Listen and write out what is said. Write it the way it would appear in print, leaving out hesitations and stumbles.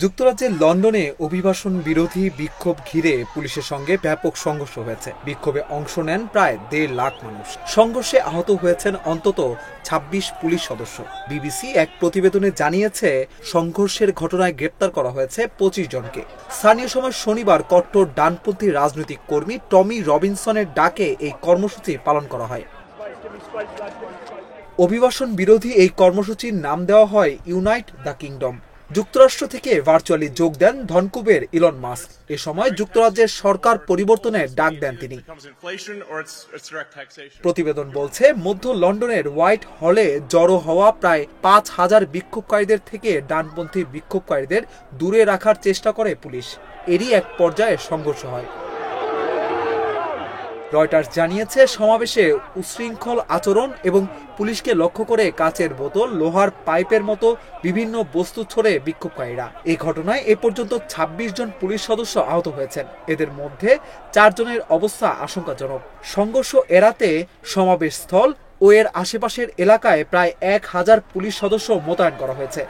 যুক্তরাজ্যের লন্ডনে অভিবাসন বিরোধী বিক্ষোভ ঘিরে পুলিশের সঙ্গে ব্যাপক সংঘর্ষ হয়েছে। বিক্ষোভে অংশ নেন প্রায় 1.5 লাখ মানুষ। সংঘর্ষে আহত হয়েছেন অন্তত 26 পুলিশ সদস্য। বিবিসি এক প্রতিবেদনে জানিয়েছে, সংঘর্ষের ঘটনায় গ্রেপ্তার করা হয়েছে 25 জনকে। স্থানীয় সময় শনিবার কট্টর ডানপন্থী রাজনৈতিক কর্মী টমি রবিনসনের ডাকে এই কর্মসূচি পালন করা হয়। অভিবাসন বিরোধী এই কর্মসূচির নাম দেওয়া হয় ইউনাইট দ্য কিংডম। যুক্তরাষ্ট্র থেকে ভার্চুয়ালি যোগ দেন ধনকুবের ইলন মাস্ক। এ সময় যুক্তরাজ্যের সরকার পরিবর্তনের ডাক দেন তিনি। প্রতিবেদন বলছে, মধ্য লন্ডনের হোয়াইট হলে জড়ো হওয়া প্রায় 5,000 বিক্ষোভকারীদের থেকে ডানপন্থী বিক্ষোভকারীদের দূরে রাখার চেষ্টা করে পুলিশ। এরই এক পর্যায়ে সংঘর্ষ হয়। রয়টার্স জানিয়েছে, সমাবেশে উচ্ছৃঙ্খল আচরণ এবং পুলিশকে লক্ষ্য করে কাচের বোতল, লোহার পাইপের মতো বিভিন্ন বস্তু ছোড়ে বিক্ষোভকারীরা। এই ঘটনায় এ পর্যন্ত 26 জন পুলিশ সদস্য আহত হয়েছেন। এদের মধ্যে 4 জনের অবস্থা আশঙ্কাজনক। সংঘর্ষ এড়াতে সমাবেশস্থল ও এর আশেপাশের এলাকায় প্রায় 1,000 পুলিশ সদস্য মোতায়েন করা হয়েছে।